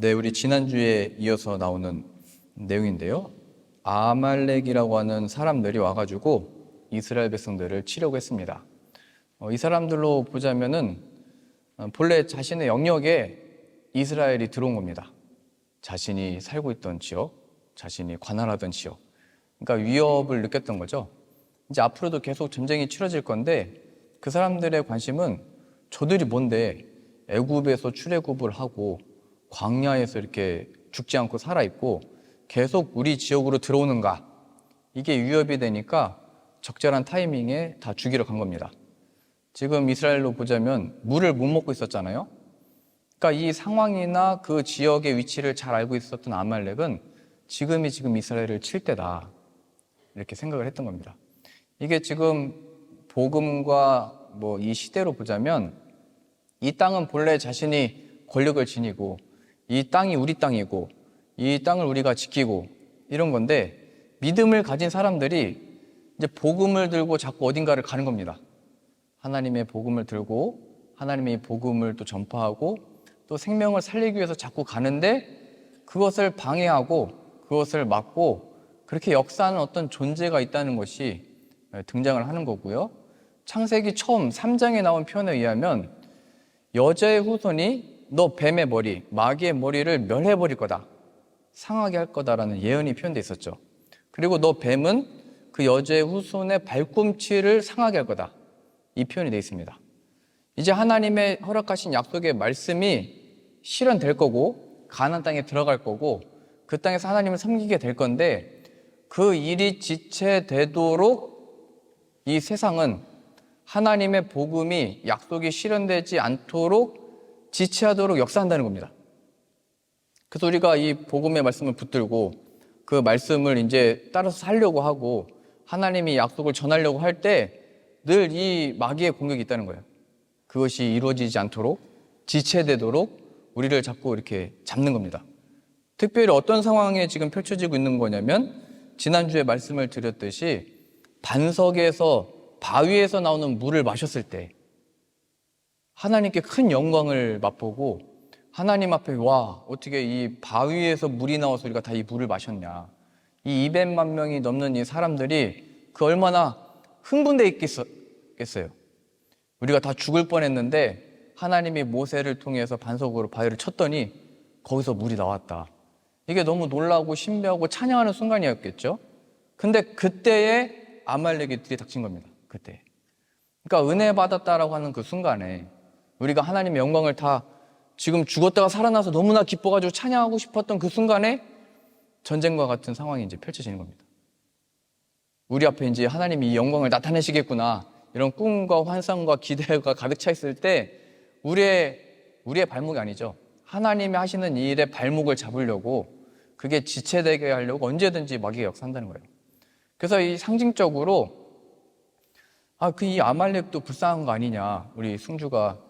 네, 우리 지난주에 이어서 나오는 내용인데요. 아말렉이라고 하는 사람들이 와가지고 이스라엘 백성들을 치려고 했습니다. 이 사람들로 보자면은 본래 자신의 영역에 이스라엘이 들어온 겁니다. 자신이 살고 있던 지역, 자신이 관할하던 지역. 그러니까 위협을 느꼈던 거죠. 이제 앞으로도 계속 전쟁이 치러질 건데 그 사람들의 관심은 저들이 뭔데 애굽에서 출애굽을 하고 광야에서 이렇게 죽지 않고 살아있고 계속 우리 지역으로 들어오는가, 이게 위협이 되니까 적절한 타이밍에 다 죽이러 간 겁니다. 지금 이스라엘로 보자면 물을 못 먹고 있었잖아요. 그러니까 이 상황이나 그 지역의 위치를 잘 알고 있었던 아말렉은 지금 이스라엘을 칠 때다, 이렇게 생각을 했던 겁니다. 이게 지금 복음과 이 시대로 보자면 이 땅은 본래 자신이 권력을 지니고 이 땅이 우리 땅이고 이 땅을 우리가 지키고 이런 건데, 믿음을 가진 사람들이 이제 복음을 들고 자꾸 어딘가를 가는 겁니다. 하나님의 복음을 들고 하나님의 복음을 또 전파하고 또 생명을 살리기 위해서 자꾸 가는데, 그것을 방해하고 그것을 막고 그렇게 역사하는 어떤 존재가 있다는 것이 등장을 하는 거고요. 창세기 처음 3장에 나온 표현에 의하면 여자의 후손이 너 뱀의 머리, 마귀의 머리를 멸해버릴 거다, 상하게 할 거다라는 예언이 표현되어 있었죠. 그리고 너 뱀은 그 여자의 후손의 발꿈치를 상하게 할 거다, 이 표현이 되어 있습니다. 이제 하나님의 허락하신 약속의 말씀이 실현될 거고 가나안 땅에 들어갈 거고 그 땅에서 하나님을 섬기게 될 건데, 그 일이 지체되도록 이 세상은 하나님의 복음이, 약속이 실현되지 않도록 지체하도록 역사한다는 겁니다. 그래서 우리가 이 복음의 말씀을 붙들고 그 말씀을 이제 따라서 살려고 하고 하나님이 약속을 전하려고 할 때 늘 이 마귀의 공격이 있다는 거예요. 그것이 이루어지지 않도록, 지체되도록 우리를 자꾸 이렇게 잡는 겁니다. 특별히 어떤 상황에 지금 펼쳐지고 있는 거냐면, 지난주에 말씀을 드렸듯이 반석에서, 바위에서 나오는 물을 마셨을 때 하나님께 큰 영광을 맛보고 하나님 앞에, 와, 어떻게 이 바위에서 물이 나와서 우리가 다 이 물을 마셨냐, 이 200만 명이 넘는 이 사람들이 그 얼마나 흥분되어 있겠어요. 우리가 다 죽을 뻔했는데 하나님이 모세를 통해서 반석으로 바위를 쳤더니 거기서 물이 나왔다. 이게 너무 놀라고 신비하고 찬양하는 순간이었겠죠. 근데 그때에 아말렉이 들이닥친 겁니다. 그때. 그러니까 은혜 받았다라고 하는 그 순간에 우리가 하나님의 영광을 다, 지금 죽었다가 살아나서 너무나 기뻐가지고 찬양하고 싶었던 그 순간에 전쟁과 같은 상황이 이제 펼쳐지는 겁니다. 우리 앞에 이제 하나님이 이 영광을 나타내시겠구나, 이런 꿈과 환상과 기대가 가득 차 있을 때 우리의 발목이 아니죠. 하나님이 하시는 이 일에 발목을 잡으려고, 그게 지체되게 하려고 언제든지 마귀가 역사한다는 거예요. 그래서 이 상징적으로 이 아말렉도 불쌍한 거 아니냐, 우리 승주가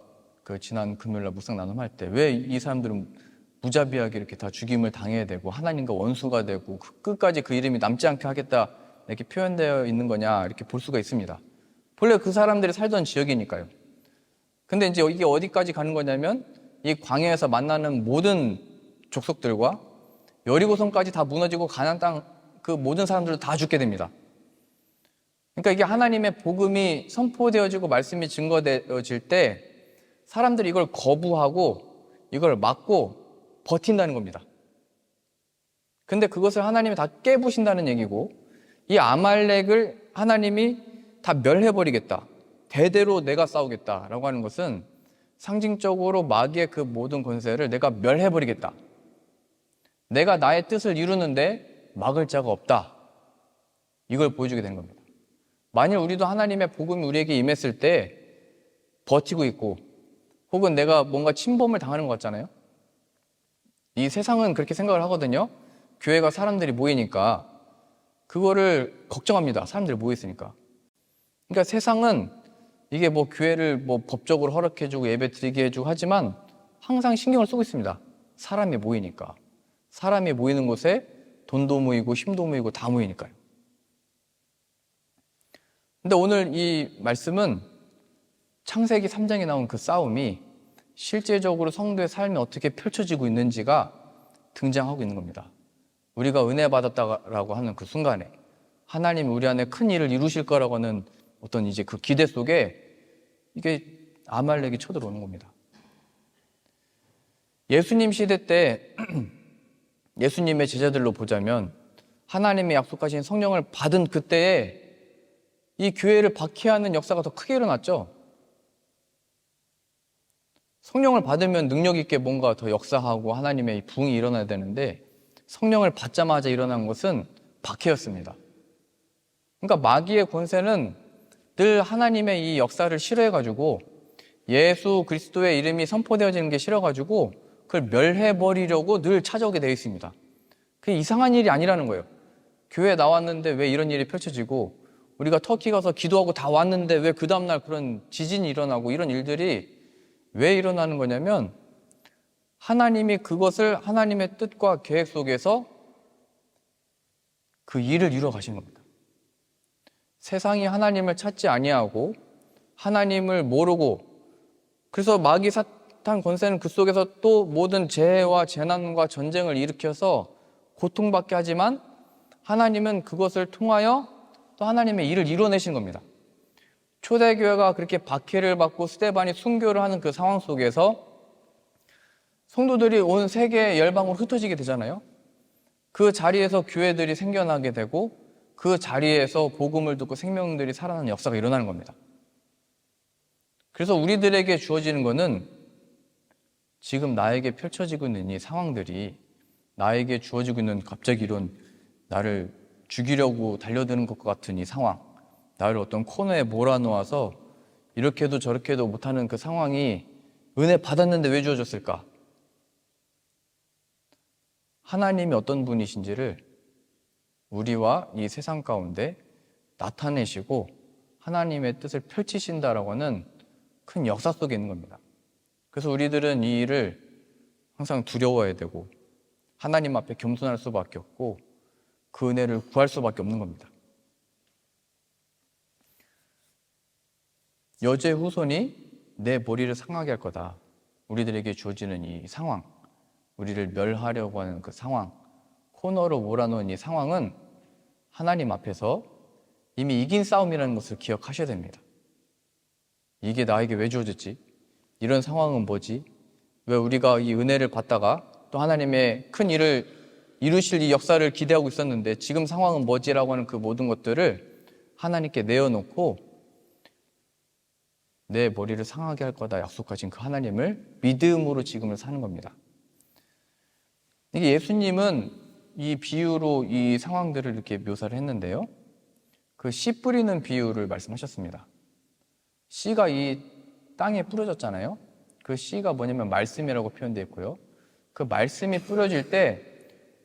그 지난 금요일날 묵상 나눔할 때 왜 이 사람들은 무자비하게 이렇게 다 죽임을 당해야 되고 하나님과 원수가 되고 끝까지 그 이름이 남지 않게 하겠다, 이렇게 표현되어 있는 거냐, 이렇게 볼 수가 있습니다. 본래 그 사람들이 살던 지역이니까요. 근데 이제 이게 어디까지 가는 거냐면, 이 광야에서 만나는 모든 족속들과 여리고성까지 다 무너지고 가나안 땅 그 모든 사람들도 다 죽게 됩니다. 그러니까 이게 하나님의 복음이 선포되어지고 말씀이 증거되어질 때 사람들이 이걸 거부하고 이걸 막고 버틴다는 겁니다. 근데 그것을 하나님이 다 깨부신다는 얘기고, 이 아말렉을 하나님이 다 멸해버리겠다, 대대로 내가 싸우겠다라고 하는 것은 상징적으로 마귀의 그 모든 권세를 내가 멸해버리겠다, 내가 나의 뜻을 이루는데 막을 자가 없다, 이걸 보여주게 되는 겁니다. 만일 우리도 하나님의 복음이 우리에게 임했을 때 버티고 있고, 혹은 내가 뭔가 침범을 당하는 것 같잖아요. 이 세상은 그렇게 생각을 하거든요. 교회가 사람들이 모이니까 그거를 걱정합니다. 사람들이 모여있으니까. 그러니까 세상은 이게 교회를 법적으로 허락해주고 예배 드리게 해주고 하지만 항상 신경을 쓰고 있습니다. 사람이 모이니까. 사람이 모이는 곳에 돈도 모이고 힘도 모이고 다 모이니까요. 근데 오늘 이 말씀은 창세기 3장에 나온 그 싸움이 실제적으로 성도의 삶에 어떻게 펼쳐지고 있는지가 등장하고 있는 겁니다. 우리가 은혜 받았다라고 하는 그 순간에 하나님이 우리 안에 큰 일을 이루실 거라고 하는 어떤 이제 그 기대 속에 이게 아말렉이 쳐들어오는 겁니다. 예수님 시대 때 예수님의 제자들로 보자면 하나님의 약속하신 성령을 받은 그때에 이 교회를 박해하는 역사가 더 크게 일어났죠. 성령을 받으면 능력 있게 뭔가 더 역사하고 하나님의 부흥이 일어나야 되는데 성령을 받자마자 일어난 것은 박해였습니다. 그러니까 마귀의 권세는 늘 하나님의 이 역사를 싫어해가지고 예수 그리스도의 이름이 선포되어지는 게 싫어가지고 그걸 멸해버리려고 늘 찾아오게 되어 있습니다. 그게 이상한 일이 아니라는 거예요. 교회에 나왔는데 왜 이런 일이 펼쳐지고 우리가 터키 가서 기도하고 다 왔는데 왜 그 다음날 그런 지진이 일어나고 이런 일들이 왜 일어나는 거냐면 하나님이 그것을 하나님의 뜻과 계획 속에서 그 일을 이루어 가신 겁니다. 세상이 하나님을 찾지 아니하고 하나님을 모르고 그래서 마귀 사탄 권세는 그 속에서 또 모든 재해와 재난과 전쟁을 일으켜서 고통받게 하지만 하나님은 그것을 통하여 또 하나님의 일을 이뤄내신 겁니다. 초대교회가 그렇게 박해를 받고 스데반이 순교를 하는 그 상황 속에서 성도들이 온 세계 열방으로 흩어지게 되잖아요. 그 자리에서 교회들이 생겨나게 되고 그 자리에서 복음을 듣고 생명들이 살아나는 역사가 일어나는 겁니다. 그래서 우리들에게 주어지는 것은 지금 나에게 펼쳐지고 있는 이 상황들이 나에게 주어지고 있는 갑자기 이런 나를 죽이려고 달려드는 것 같은 이 상황, 나를 어떤 코너에 몰아놓아서 이렇게도 저렇게도 못하는 그 상황이 은혜 받았는데 왜 주어졌을까? 하나님이 어떤 분이신지를 우리와 이 세상 가운데 나타내시고 하나님의 뜻을 펼치신다라고 하는 큰 역사 속에 있는 겁니다. 그래서 우리들은 이 일을 항상 두려워해야 되고 하나님 앞에 겸손할 수밖에 없고 그 은혜를 구할 수밖에 없는 겁니다. 여주의 후손이 내 머리를 상하게 할 거다. 우리들에게 주어지는 이 상황, 우리를 멸하려고 하는 그 상황, 코너로 몰아놓은 이 상황은 하나님 앞에서 이미 이긴 싸움이라는 것을 기억하셔야 됩니다. 이게 나에게 왜 주어졌지? 이런 상황은 뭐지? 왜 우리가 이 은혜를 받다가 또 하나님의 큰 일을 이루실 이 역사를 기대하고 있었는데 지금 상황은 뭐지라고 하는 그 모든 것들을 하나님께 내어놓고 내 머리를 상하게 할 거다 약속하신 그 하나님을 믿음으로 지금을 사는 겁니다. 이게 예수님은 이 비유로 이 상황들을 이렇게 묘사를 했는데요. 그 씨 뿌리는 비유를 말씀하셨습니다. 씨가 이 땅에 뿌려졌잖아요. 그 씨가 뭐냐면 말씀이라고 표현되어 있고요. 그 말씀이 뿌려질 때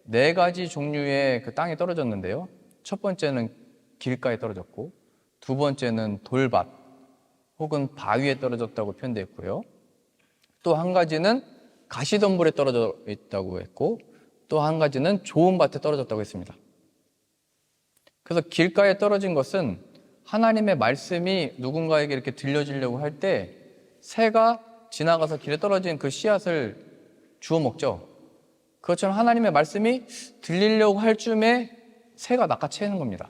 4가지 종류의 그 땅에 떨어졌는데요. 첫 번째는 길가에 떨어졌고, 두 번째는 돌밭 혹은 바위에 떨어졌다고 표현되어 있고요. 또 한 가지는 가시덤불에 떨어져 있다고 했고, 또 한 가지는 좋은 밭에 떨어졌다고 했습니다. 그래서 길가에 떨어진 것은 하나님의 말씀이 누군가에게 이렇게 들려지려고 할 때 새가 지나가서 길에 떨어진 그 씨앗을 주워 먹죠. 그것처럼 하나님의 말씀이 들리려고 할 쯤에 새가 낚아채는 겁니다.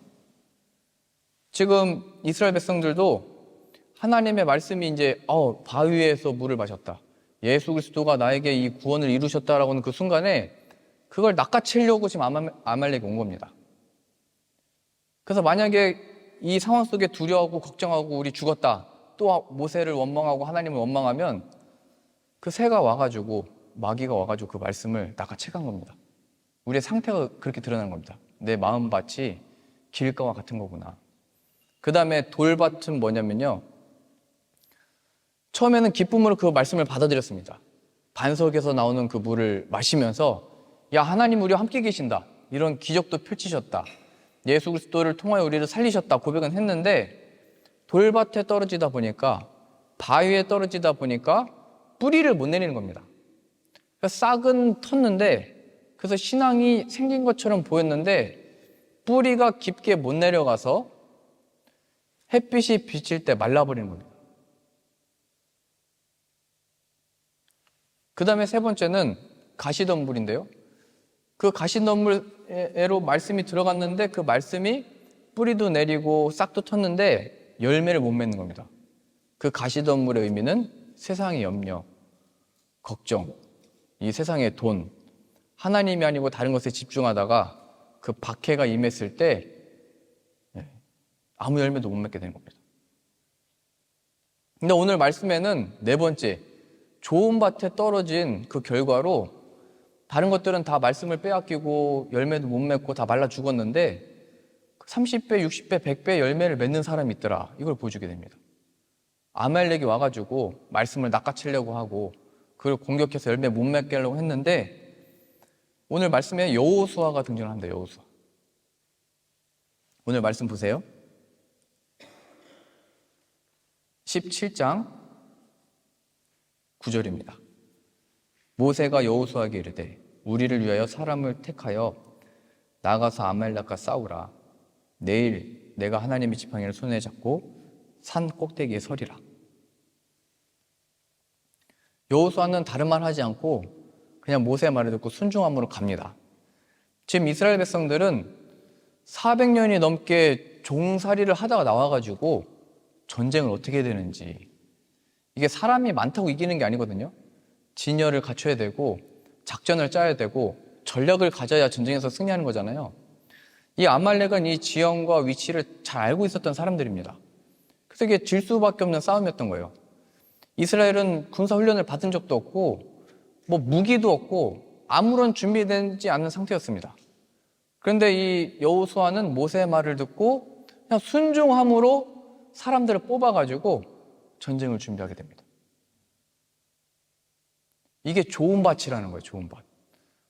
지금 이스라엘 백성들도 하나님의 말씀이 이제 바위에서 물을 마셨다. 예수 그리스도가 나에게 이 구원을 이루셨다라고 하는 그 순간에 그걸 낚아채려고 지금 아말렉이 온 겁니다. 그래서 만약에 이 상황 속에 두려워하고 걱정하고 우리 죽었다. 또 모세를 원망하고 하나님을 원망하면 그 새가 와가지고 마귀가 와가지고 그 말씀을 낚아채간 겁니다. 우리의 상태가 그렇게 드러나는 겁니다. 내 마음밭이 길가와 같은 거구나. 그 다음에 돌밭은 뭐냐면요. 처음에는 기쁨으로 그 말씀을 받아들였습니다. 반석에서 나오는 그 물을 마시면서 야 하나님 우리와 함께 계신다. 이런 기적도 펼치셨다. 예수 그리스도를 통하여 우리를 살리셨다. 고백은 했는데 돌밭에 떨어지다 보니까 바위에 떨어지다 보니까 뿌리를 못 내리는 겁니다. 싹은 텄는데 그래서 신앙이 생긴 것처럼 보였는데 뿌리가 깊게 못 내려가서 햇빛이 비칠 때 말라버리는 겁니다. 그 다음에 세 번째는 가시덤불인데요. 그 가시덤불에로 말씀이 들어갔는데 그 말씀이 뿌리도 내리고 싹도 텄는데 열매를 못 맺는 겁니다. 그 가시덤불의 의미는 세상의 염려, 걱정, 이 세상의 돈, 하나님이 아니고 다른 것에 집중하다가 그 박해가 임했을 때 아무 열매도 못 맺게 되는 겁니다. 근데 오늘 말씀에는 네 번째, 좋은 밭에 떨어진 그 결과로 다른 것들은 다 말씀을 빼앗기고 열매도 못 맺고 다 말라 죽었는데 30배, 60배, 100배 열매를 맺는 사람이 있더라. 이걸 보여주게 됩니다. 아말렉이 와가지고 말씀을 낚아채려고 하고 그걸 공격해서 열매 못 맺게 하려고 했는데 오늘 말씀에 여호수아가 등장합니다. 여호수아. 오늘 말씀 보세요. 17장 9절입니다. 모세가 여호수아에게 이르되 우리를 위하여 사람을 택하여 나가서 아말렉과 싸우라. 내일 내가 하나님의 지팡이를 손에 잡고 산 꼭대기에 서리라. 여호수아는 다른 말 하지 않고 그냥 모세의 말을 듣고 순종함으로 갑니다. 지금 이스라엘 백성들은 400년이 넘게 종살이를 하다가 나와가지고 전쟁을 어떻게 해야 되는지, 이게 사람이 많다고 이기는 게 아니거든요. 진열을 갖춰야 되고 작전을 짜야 되고 전략을 가져야 전쟁에서 승리하는 거잖아요. 이 아말렉은 이 지형과 위치를 잘 알고 있었던 사람들입니다. 그래서 이게 질 수밖에 없는 싸움이었던 거예요. 이스라엘은 군사훈련을 받은 적도 없고 뭐 무기도 없고 아무런 준비되지 않은 상태였습니다. 그런데 이 여호수아는 모세의 말을 듣고 그냥 순종함으로 사람들을 뽑아가지고 전쟁을 준비하게 됩니다. 이게 좋은 밭이라는 거예요. 좋은 밭.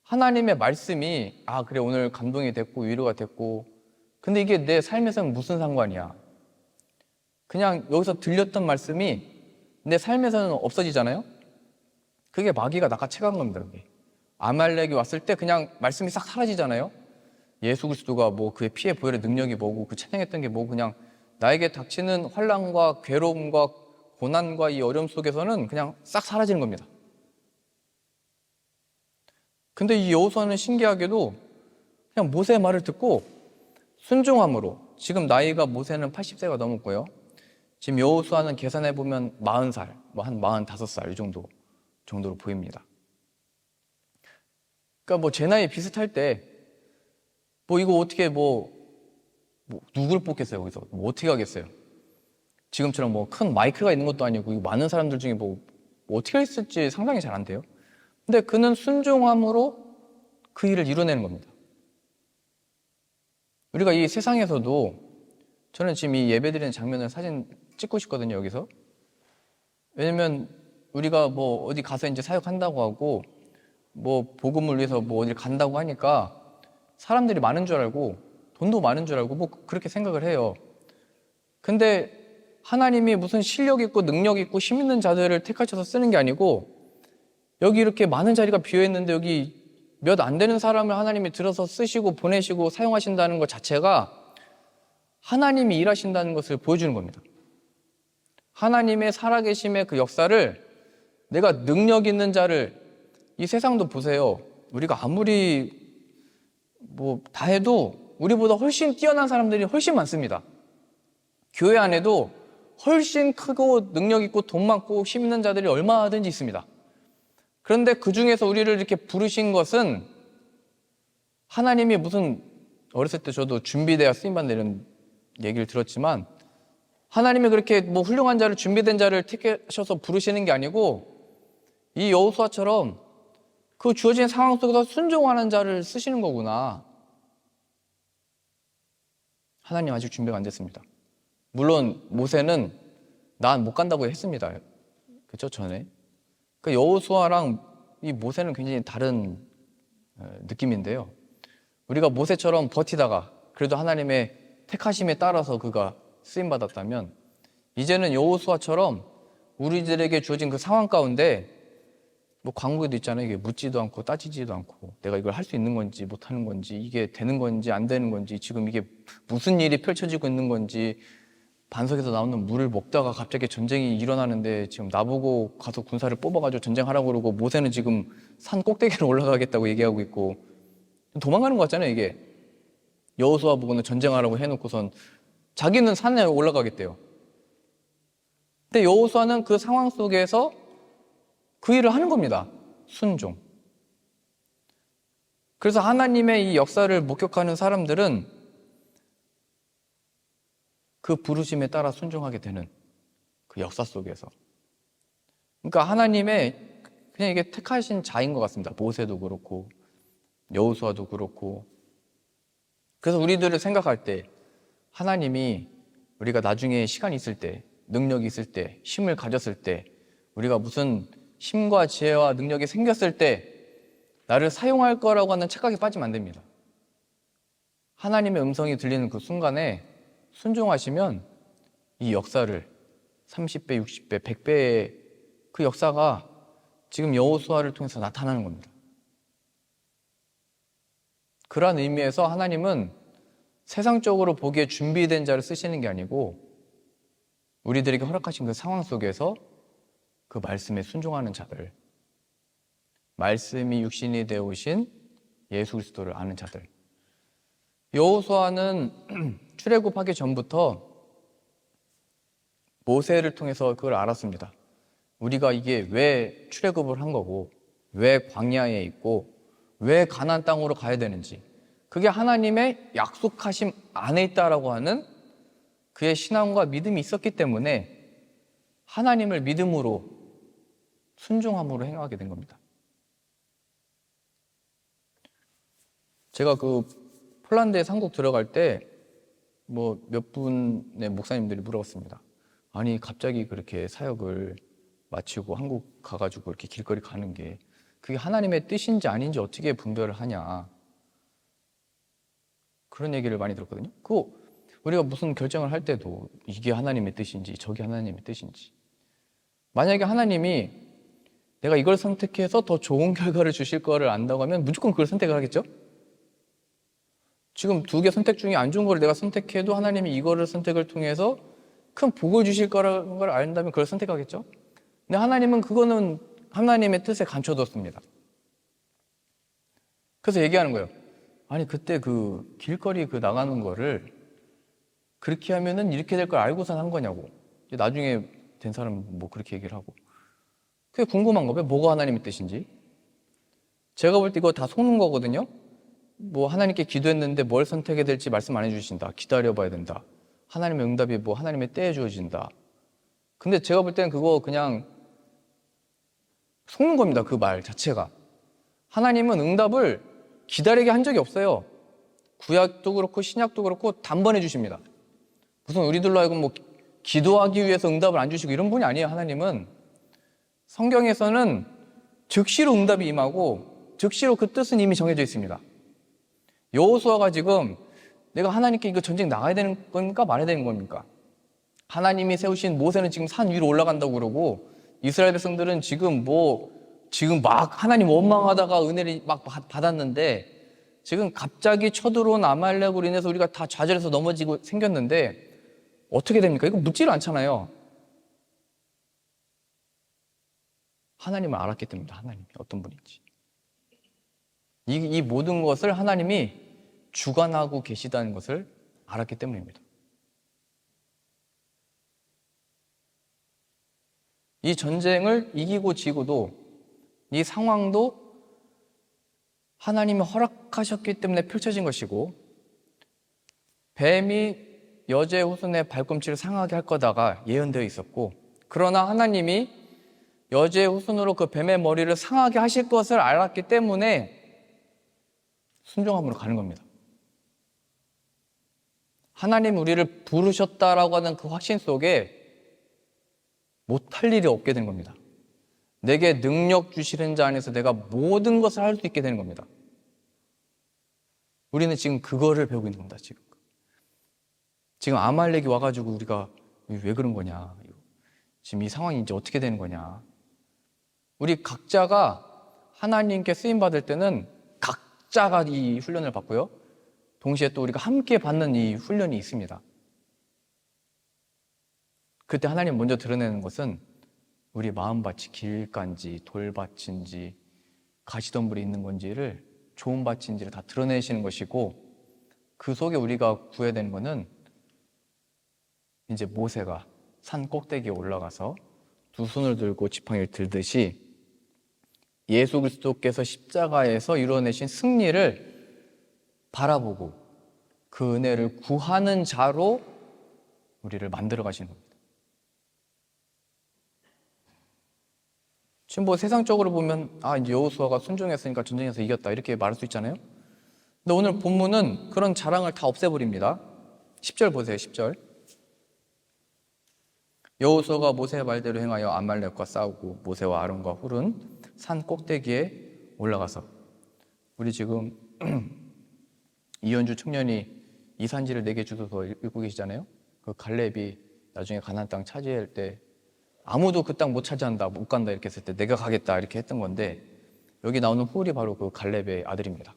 하나님의 말씀이 그래 오늘 감동이 됐고 위로가 됐고 근데 이게 내 삶에서는 무슨 상관이야. 그냥 여기서 들렸던 말씀이 내 삶에서는 없어지잖아요. 그게 마귀가 낚아채간 겁니다. 그게. 아말렉이 왔을 때 그냥 말씀이 싹 사라지잖아요. 예수 그리스도가 뭐 그의 피의 보혈의 능력이 뭐고 그 찬양했던 게 뭐고 그냥 나에게 닥치는 환난과 괴로움과 고난과 이 어려움 속에서는 그냥 싹 사라지는 겁니다. 근데 이 여호수아는 신기하게도 그냥 모세의 말을 듣고 순종함으로, 지금 나이가 모세는 80세가 넘었고요. 지금 여호수아는 계산해보면 40살, 한 45살 이 정도로 보입니다. 그러니까 뭐 제 나이 비슷할 때 이거 어떻게 누구를 뽑겠어요, 거기서? 어떻게 하겠어요? 지금처럼 큰 마이크가 있는 것도 아니고 많은 사람들 중에 어떻게 했을지 상상이 잘 안 돼요. 근데 그는 순종함으로 그 일을 이뤄내는 겁니다. 우리가 이 세상에서도, 저는 지금 이 예배드리는 장면을 사진 찍고 싶거든요, 여기서. 왜냐면 우리가 어디 가서 이제 사역한다고 하고 복음을 위해서 어딜 간다고 하니까 사람들이 많은 줄 알고 돈도 많은 줄 알고 그렇게 생각을 해요. 근데 하나님이 무슨 실력 있고 능력 있고 힘 있는 자들을 택하셔서 쓰는 게 아니고 여기 이렇게 많은 자리가 비어있는데 여기 몇 안 되는 사람을 하나님이 들어서 쓰시고 보내시고 사용하신다는 것 자체가 하나님이 일하신다는 것을 보여주는 겁니다. 하나님의 살아계심의 그 역사를, 내가 능력 있는 자를, 이 세상도 보세요. 우리가 아무리 다 해도 우리보다 훨씬 뛰어난 사람들이 훨씬 많습니다. 교회 안에도 훨씬 크고 능력 있고 돈 많고 힘 있는 자들이 얼마든지 있습니다. 그런데 그 중에서 우리를 이렇게 부르신 것은 하나님이 무슨, 어렸을 때 저도 준비되어 쓰임받는 얘기를 들었지만 하나님이 그렇게 훌륭한 자를, 준비된 자를 택하셔서 부르시는 게 아니고 이 여호수아처럼 그 주어진 상황 속에서 순종하는 자를 쓰시는 거구나. 하나님 아직 준비가 안 됐습니다. 물론 모세는 난 못 간다고 했습니다. 그렇죠? 전에. 그 여호수아랑 이 모세는 굉장히 다른 느낌인데요. 우리가 모세처럼 버티다가 그래도 하나님의 택하심에 따라서 그가 쓰임받았다면 이제는 여호수아처럼 우리들에게 주어진 그 상황 가운데 광고에도 있잖아요. 이게 묻지도 않고 따지지도 않고 내가 이걸 할 수 있는 건지 못하는 건지, 이게 되는 건지 안 되는 건지, 지금 이게 무슨 일이 펼쳐지고 있는 건지, 반석에서 나오는 물을 먹다가 갑자기 전쟁이 일어나는데 지금 나보고 가서 군사를 뽑아가지고 전쟁하라고 그러고 모세는 지금 산 꼭대기로 올라가겠다고 얘기하고 있고 도망가는 것 같잖아요, 이게. 여호수아 보고는 전쟁하라고 해놓고선 자기는 산에 올라가겠대요. 근데 여호수아는 그 상황 속에서 그 일을 하는 겁니다. 순종. 그래서 하나님의 이 역사를 목격하는 사람들은 그 부르심에 따라 순종하게 되는 그 역사 속에서. 그러니까 하나님의 그냥 이게 택하신 자인 것 같습니다. 모세도 그렇고 여호수아도 그렇고. 그래서 우리들을 생각할 때 하나님이 우리가 나중에 시간이 있을 때, 능력이 있을 때, 힘을 가졌을 때, 우리가 무슨 힘과 지혜와 능력이 생겼을 때 나를 사용할 거라고 하는 착각에 빠지면 안 됩니다. 하나님의 음성이 들리는 그 순간에 순종하시면 이 역사를 30배, 60배, 100배의 그 역사가 지금 여호수아를 통해서 나타나는 겁니다. 그러한 의미에서 하나님은 세상적으로 보기에 준비된 자를 쓰시는 게 아니고 우리들에게 허락하신 그 상황 속에서 그 말씀에 순종하는 자들, 말씀이 육신이 되어 오신 예수 그리스도를 아는 자들. 여호수아는 출애굽하기 전부터 모세를 통해서 그걸 알았습니다. 우리가 이게 왜 출애굽을 한 거고, 왜 광야에 있고, 왜 가나안 땅으로 가야 되는지, 그게 하나님의 약속하심 안에 있다라고 하는 그의 신앙과 믿음이 있었기 때문에 하나님을 믿음으로 순종함으로 행하게 된 겁니다. 제가 그 폴란드에 한국 들어갈 때 뭐 몇 분의 목사님들이 물어봤습니다. 아니 갑자기 그렇게 사역을 마치고 한국 가가지고 이렇게 길거리 가는 게 그게 하나님의 뜻인지 아닌지 어떻게 분별을 하냐, 그런 얘기를 많이 들었거든요. 그거 우리가 무슨 결정을 할 때도 이게 하나님의 뜻인지 저게 하나님의 뜻인지, 만약에 하나님이 내가 이걸 선택해서 더 좋은 결과를 주실 거를 안다고 하면 무조건 그걸 선택을 하겠죠? 지금 두 개 선택 중에 안 좋은 거를 내가 선택해도 하나님이 이거를 선택을 통해서 큰 복을 주실 거라는 걸 안다면 그걸 선택하겠죠? 근데 하나님은 그거는 하나님의 뜻에 감춰뒀습니다. 그래서 얘기하는 거예요. 아니 그때 그 길거리 그 나가는 거를 그렇게 하면은 이렇게 될 걸 알고선 한 거냐고. 나중에 된 사람은 뭐 그렇게 얘기를 하고. 그게 궁금한 거예요. 뭐가 하나님의 뜻인지. 제가 볼 때 이거 다 속는 거거든요. 뭐 하나님께 기도했는데 뭘 선택해야 될지 말씀 안 해주신다. 기다려봐야 된다. 하나님의 응답이 뭐 하나님의 때에 주어진다. 근데 제가 볼 때는 그거 그냥 속는 겁니다. 그 말 자체가. 하나님은 응답을 기다리게 한 적이 없어요. 구약도 그렇고 신약도 그렇고 단번에 주십니다. 무슨 우리들로 하여금 뭐 기도하기 위해서 응답을 안 주시고 이런 분이 아니에요. 하나님은 성경에서는 즉시로 응답이 임하고 즉시로 그 뜻은 이미 정해져 있습니다. 여호수아가 지금 내가 하나님께 이거 전쟁 나가야 되는 겁니까? 말아야 되는 겁니까? 하나님이 세우신 모세는 지금 산 위로 올라간다고 그러고 이스라엘 백성들은 지금 막 하나님 원망하다가 은혜를 막 받았는데 지금 갑자기 쳐들어온 아말렉으로 인해서 우리가 다 좌절해서 넘어지고 생겼는데 어떻게 됩니까? 이거 묻지를 않잖아요. 하나님을 알았기 때문입니다. 하나님이 어떤 분인지. 이 모든 것을 하나님이 주관하고 계시다는 것을 알았기 때문입니다. 이 전쟁을 이기고 지고도 이 상황도 하나님이 허락하셨기 때문에 펼쳐진 것이고, 뱀이 여제 후손의 발꿈치를 상하게 할 거다가 예언되어 있었고, 그러나 하나님이 여제 후손으로 그 뱀의 머리를 상하게 하실 것을 알았기 때문에 순종함으로 가는 겁니다. 하나님 우리를 부르셨다라고 하는 그 확신 속에 못할 일이 없게 된 겁니다. 내게 능력 주시는 자 안에서 내가 모든 것을 할 수 있게 되는 겁니다. 우리는 지금 그거를 배우고 있는 겁니다. 지금 아말렉이 와가지고 우리가 왜 그런 거냐, 지금 이 상황이 이제 어떻게 되는 거냐. 우리 각자가 하나님께 쓰임 받을 때는 각자가 이 훈련을 받고요, 동시에 또 우리가 함께 받는 이 훈련이 있습니다. 그때 하나님 먼저 드러내는 것은 우리 마음밭이 길간지 돌밭인지 가시덤불이 있는 건지를 좋은 밭인지를 다 드러내시는 것이고, 그 속에 우리가 구해야 되는 것은 이제 모세가 산 꼭대기에 올라가서 두 손을 들고 지팡이를 들듯이 예수 그리스도께서 십자가에서 이루어내신 승리를 바라보고 그 은혜를 구하는 자로 우리를 만들어 가시는 겁니다. 지금 뭐 세상적으로 보면 이제 여호수아가 순종했으니까 전쟁에서 이겼다 이렇게 말할 수 있잖아요. 근데 오늘 본문은 그런 자랑을 다 없애버립니다. 10절 보세요. 10절. 여호수아가 모세의 말대로 행하여 아말렉과 싸우고 모세와 아론과 훌은 산 꼭대기에 올라가서, 우리 지금 이현주 청년이 이 산지를 내게 주소서 읽고 계시잖아요. 그 갈렙이 나중에 가나안 땅 차지할 때 아무도 그 땅 못 차지한다, 못 간다 이렇게 했을 때 내가 가겠다 이렇게 했던 건데, 여기 나오는 훌이 바로 그 갈렙의 아들입니다.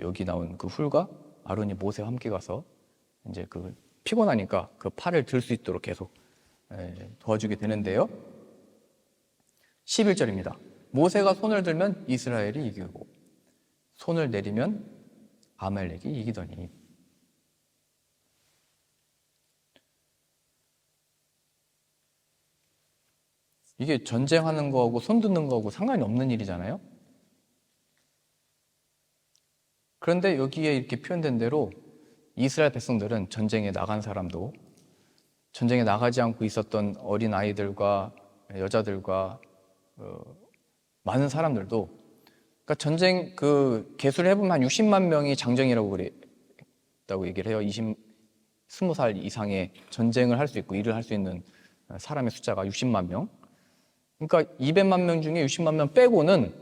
여기 나온 그 훌과 아론이 모세와 함께 가서 이제 그 피곤하니까 그 팔을 들 수 있도록 계속 도와주게 되는데요. 11절입니다. 모세가 손을 들면 이스라엘이 이기고 손을 내리면 아말렉이 이기더니. 이게 전쟁하는 거하고 손 드는 거하고 상관이 없는 일이잖아요. 그런데 여기에 이렇게 표현된 대로 이스라엘 백성들은 전쟁에 나간 사람도, 전쟁에 나가지 않고 있었던 어린 아이들과 여자들과 많은 사람들도, 그러니까 전쟁 그 개수를 해보면 한 60만 명이 장정이라고 그랬다고 얘기를 해요. 20살 이상의 전쟁을 할 수 있고 일을 할 수 있는 사람의 숫자가 60만 명. 그러니까 200만 명 중에 60만 명 빼고는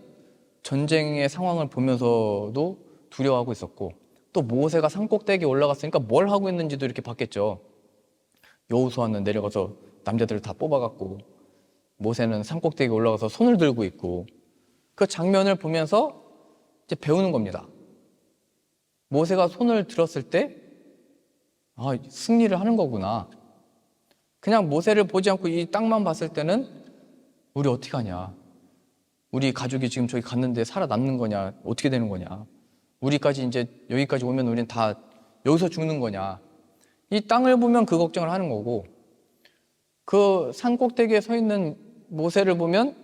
전쟁의 상황을 보면서도 두려워하고 있었고, 또 모세가 산꼭대기에 올라갔으니까 뭘 하고 있는지도 이렇게 봤겠죠. 여호수아는 내려가서 남자들을 다 뽑아갖고 모세는 산꼭대기에 올라가서 손을 들고 있고, 그 장면을 보면서 이제 배우는 겁니다. 모세가 손을 들었을 때 승리를 하는 거구나. 그냥 모세를 보지 않고 이 땅만 봤을 때는 우리 어떻게 하냐, 우리 가족이 지금 저기 갔는데 살아남는 거냐, 어떻게 되는 거냐, 우리까지 이제 여기까지 오면 우리는 다 여기서 죽는 거냐, 이 땅을 보면 그 걱정을 하는 거고, 그 산 꼭대기에 서 있는 모세를 보면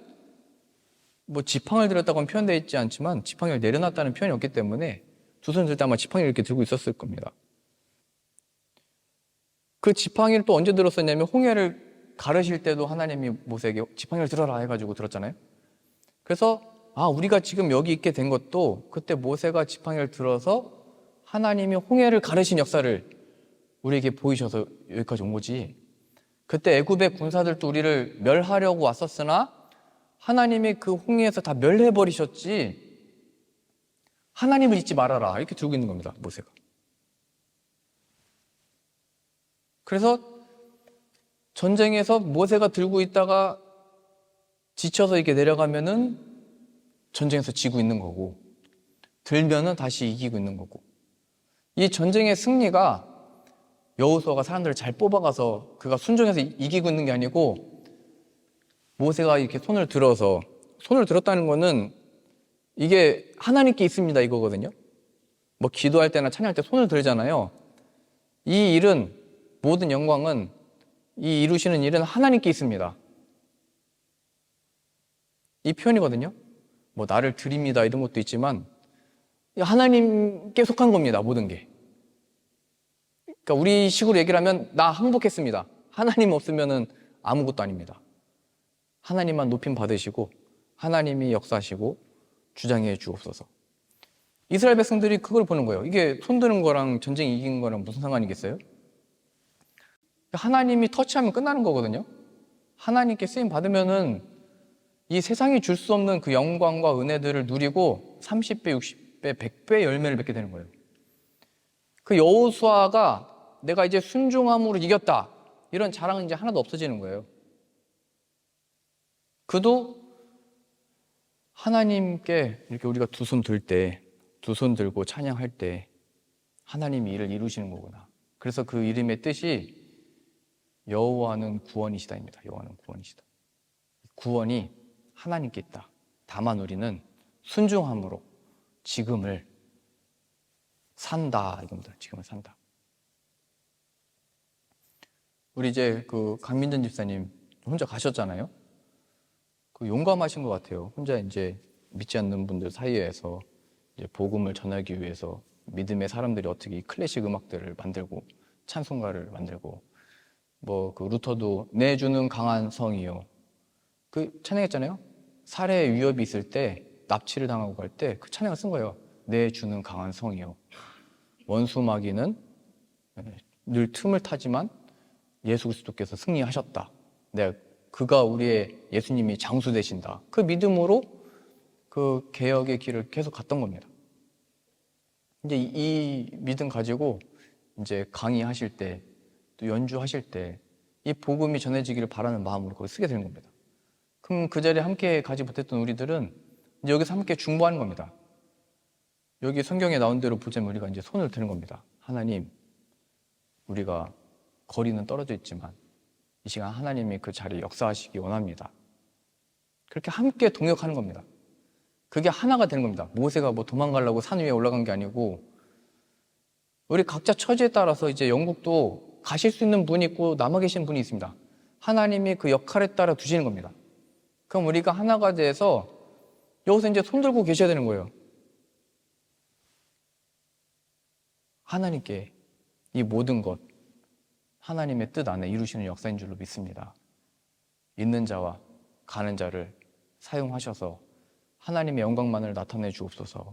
뭐 지팡이를 들었다고는 표현되어 있지 않지만 지팡이를 내려놨다는 표현이 없기 때문에 두 손을 들 때 아마 지팡이를 이렇게 들고 있었을 겁니다. 그 지팡이를 또 언제 들었었냐면 홍해를 가르실 때도 하나님이 모세에게 지팡이를 들어라 해가지고 들었잖아요. 그래서 우리가 지금 여기 있게 된 것도 그때 모세가 지팡이를 들어서 하나님이 홍해를 가르신 역사를 우리에게 보이셔서 여기까지 온 거지. 그때 애굽의 군사들도 우리를 멸하려고 왔었으나 하나님이 그 홍해에서 다 멸해버리셨지, 하나님을 잊지 말아라 이렇게 들고 있는 겁니다, 모세가. 그래서 전쟁에서 모세가 들고 있다가 지쳐서 이렇게 내려가면은 전쟁에서 지고 있는 거고, 들면은 다시 이기고 있는 거고, 이 전쟁의 승리가 여호수아가 사람들을 잘 뽑아가서 그가 순종해서 이기고 있는 게 아니고, 모세가 이렇게 손을 들었다는 거는 이게 하나님께 있습니다 이거거든요. 뭐 기도할 때나 찬양할 때 손을 들잖아요. 이 일은, 모든 영광은, 이 이루시는 일은 하나님께 있습니다, 이 표현이거든요. 뭐 나를 드립니다 이런 것도 있지만 하나님께 속한 겁니다, 모든 게. 그러니까 우리 식으로 얘기를 하면 나 항복했습니다. 하나님 없으면은 아무것도 아닙니다. 하나님만 높임 받으시고 하나님이 역사하시고 주장해 주옵소서. 이스라엘 백성들이 그걸 보는 거예요. 이게 손드는 거랑 전쟁 이긴 거랑 무슨 상관이겠어요? 하나님이 터치하면 끝나는 거거든요. 하나님께 쓰임 받으면은 이 세상이 줄 수 없는 그 영광과 은혜들을 누리고 30배, 60배, 100배의 열매를 맺게 되는 거예요. 그 여호수아가 내가 이제 순종함으로 이겼다 이런 자랑은 이제 하나도 없어지는 거예요. 그도 하나님께 이렇게 우리가 두 손 들 때, 두 손 들고 찬양할 때 하나님이 이를 이루시는 거구나. 그래서 그 이름의 뜻이 여호와는 구원이시다입니다. 여호와는 구원이시다. 구원이 하나님께 있다. 다만 우리는 순종함으로 지금을 산다 이겁니다. 지금을 산다. 우리 이제 그 강민전 집사님 혼자 가셨잖아요. 그 용감하신 것 같아요. 혼자 이제 믿지 않는 분들 사이에서 이제 복음을 전하기 위해서 믿음의 사람들이 어떻게 이 클래식 음악들을 만들고 찬송가를 만들고 뭐 그 루터도 내주는 강한 성이요. 그 찬양했잖아요. 살해 위협이 있을 때 납치를 당하고 갈 때 그 찬양을 쓴 거예요. 내주는 강한 성이요. 원수 마귀는 늘 틈을 타지만 예수 그리스도께서 승리하셨다. 그가 우리의 예수님이 장수 되신다. 그 믿음으로 그 개혁의 길을 계속 갔던 겁니다. 이제 이 믿음 가지고 이제 강의하실 때 또 연주하실 때 이 복음이 전해지기를 바라는 마음으로 그걸 쓰게 되는 겁니다. 그럼 그 자리에 함께 가지 못했던 우리들은 이제 여기서 함께 중보하는 겁니다. 여기 성경에 나온 대로 보자면 우리가 이제 손을 드는 겁니다. 하나님, 우리가 거리는 떨어져 있지만 이 시간 하나님이 그 자리에 역사하시기 원합니다. 그렇게 함께 동역하는 겁니다. 그게 하나가 되는 겁니다. 모세가 뭐 도망가려고 산 위에 올라간 게 아니고 우리 각자 처지에 따라서 이제 영국도 가실 수 있는 분이 있고 남아 계신 분이 있습니다. 하나님이 그 역할에 따라 두시는 겁니다. 그럼 우리가 하나가 돼서 여기서 이제 손 들고 계셔야 되는 거예요. 하나님께 이 모든 것 하나님의 뜻 안에 이루시는 역사인 줄로 믿습니다. 있는 자와 가는 자를 사용하셔서 하나님의 영광만을 나타내 주옵소서.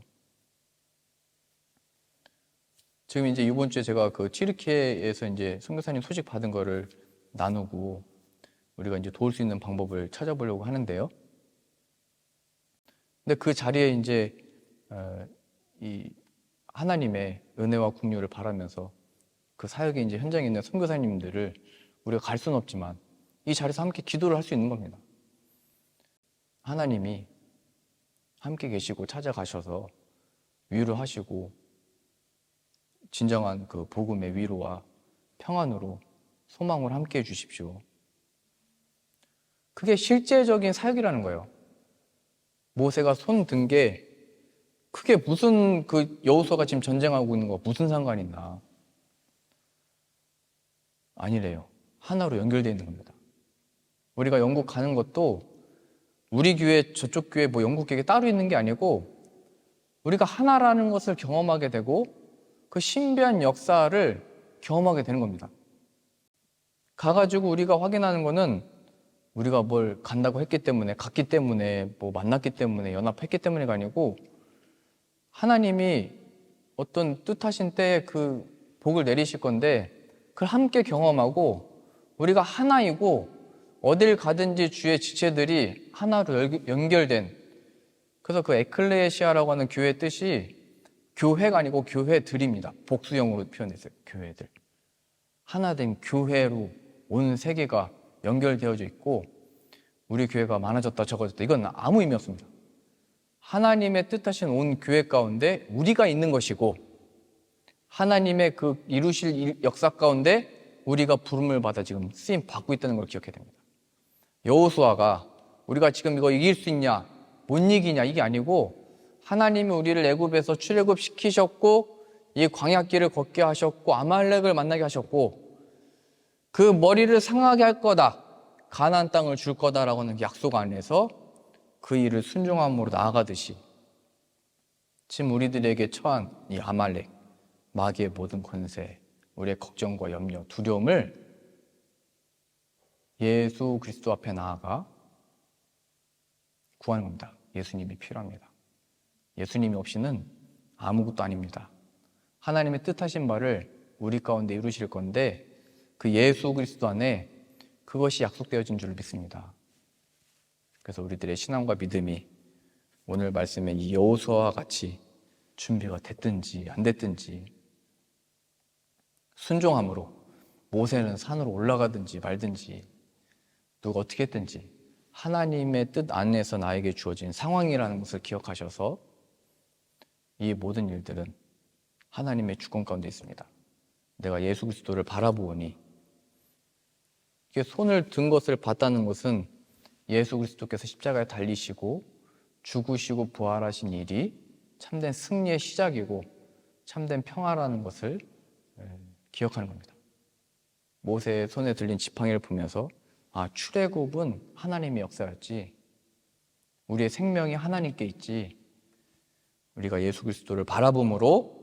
지금 이제 이번 주에 제가 그 튀르키예에서 이제 선교사님 소식 받은 거를 나누고 우리가 이제 도울 수 있는 방법을 찾아보려고 하는데요. 근데 그 자리에 이제 이 하나님의 은혜와 긍휼을 바라면서 그 사역에 이제 현장에 있는 선교사님들을 우리가 갈 수는 없지만 이 자리에서 함께 기도를 할 수 있는 겁니다. 하나님이 함께 계시고 찾아가셔서 위로하시고 진정한 그 복음의 위로와 평안으로 소망을 함께 해주십시오. 그게 실제적인 사역이라는 거예요. 모세가 손 든 게 그게 무슨 그 여호수아가 지금 전쟁하고 있는 거 무슨 상관이 있나? 아니래요. 하나로 연결되어 있는 겁니다. 우리가 영국 가는 것도 우리 교회 저쪽 교회 뭐 영국 교회 따로 있는 게 아니고 우리가 하나라는 것을 경험하게 되고 그 신비한 역사를 경험하게 되는 겁니다. 가가지고 우리가 확인하는 거는 우리가 뭘 간다고 했기 때문에 갔기 때문에 뭐 만났기 때문에 연합했기 때문에가 아니고 하나님이 어떤 뜻하신 때에 그 복을 내리실 건데 그걸 함께 경험하고 우리가 하나이고 어딜 가든지 주의 지체들이 하나로 연결된 그래서 그 에클레시아라고 하는 교회의 뜻이 교회가 아니고 교회들입니다. 복수형으로 표현했어요. 교회들. 하나된 교회로 온 세계가 연결되어져 있고 우리 교회가 많아졌다 적어졌다 이건 아무 의미 없습니다. 하나님의 뜻하신 온 교회 가운데 우리가 있는 것이고 하나님의 그 이루실 역사 가운데 우리가 부름을 받아 지금 쓰임 받고 있다는 걸 기억해야 됩니다. 여호수아가 우리가 지금 이거 이길 수 있냐 못 이기냐 이게 아니고 하나님이 우리를 애굽에서 출애굽시키셨고 이 광야길을 걷게 하셨고 아말렉을 만나게 하셨고 그 머리를 상하게 할 거다 가나안 땅을 줄 거다라고 하는 약속 안에서 그 일을 순종함으로 나아가듯이 지금 우리들에게 처한 이 아말렉 마귀의 모든 권세 우리의 걱정과 염려 두려움을 예수 그리스도 앞에 나아가 구하는 겁니다. 예수님이 필요합니다. 예수님이 없이는 아무것도 아닙니다. 하나님의 뜻하신 바를 우리 가운데 이루실 건데 그 예수 그리스도 안에 그것이 약속되어진 줄 믿습니다. 그래서 우리들의 신앙과 믿음이 오늘 말씀에 이 여호수아와 같이 준비가 됐든지 안 됐든지 순종함으로 모세는 산으로 올라가든지 말든지 누가 어떻게 했든지 하나님의 뜻 안에서 나에게 주어진 상황이라는 것을 기억하셔서 이 모든 일들은 하나님의 주권 가운데 있습니다. 내가 예수 그리스도를 바라보니 이게 손을 든 것을 봤다는 것은 예수 그리스도께서 십자가에 달리시고 죽으시고 부활하신 일이 참된 승리의 시작이고 참된 평화라는 것을 기억하는 겁니다. 모세의 손에 들린 지팡이를 보면서 출애굽은 하나님의 역사였지, 우리의 생명이 하나님께 있지, 우리가 예수 그리스도를 바라봄으로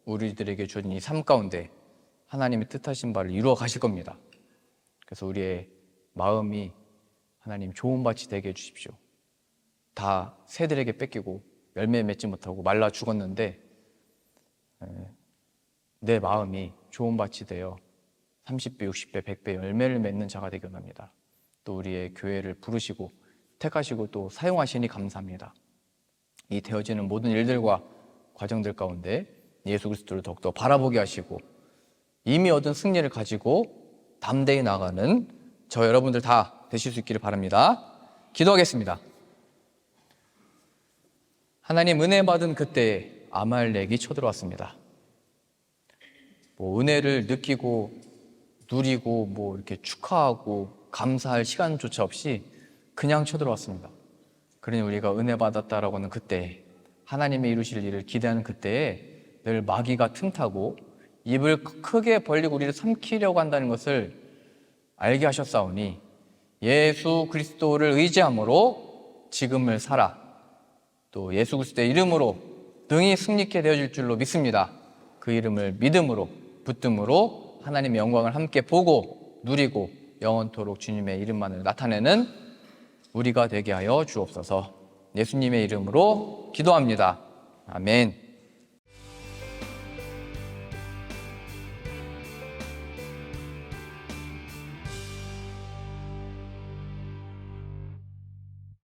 우리들에게 주어진 이 삶 가운데 하나님의 뜻하신 바를 이루어 가실 겁니다. 그래서 우리의 마음이 하나님 좋은 밭이 되게 해주십시오. 다 새들에게 뺏기고 열매 맺지 못하고 말라 죽었는데 내 마음이 좋은 밭이 되어 30배, 60배, 100배 열매를 맺는 자가 되기 원합니다. 또 우리의 교회를 부르시고 택하시고 또 사용하시니 감사합니다. 이 되어지는 모든 일들과 과정들 가운데 예수 그리스도를 더욱더 바라보게 하시고 이미 얻은 승리를 가지고 담대히 나가는 저 여러분들 다 되실 수 있기를 바랍니다. 기도하겠습니다. 하나님, 은혜 받은 그때 아말렉이 쳐들어왔습니다. 은혜를 느끼고 누리고 이렇게 축하하고 감사할 시간조차 없이 그냥 쳐들어왔습니다. 그러니 우리가 은혜 받았다라고 하는 그때, 하나님의 이루실 일을 기대하는 그때에 늘 마귀가 틈타고 입을 크게 벌리고 우리를 삼키려고 한다는 것을 알게 하셨사오니 예수 그리스도를 의지함으로 지금을 살아 또 예수 그리스도의 이름으로 능히 승리케 되어질 줄로 믿습니다. 그 이름을 믿음으로 붙듦으로 하나님의 영광을 함께 보고 누리고 영원토록 주님의 이름만을 나타내는 우리가 되게 하여 주옵소서. 예수님의 이름으로 기도합니다. 아멘.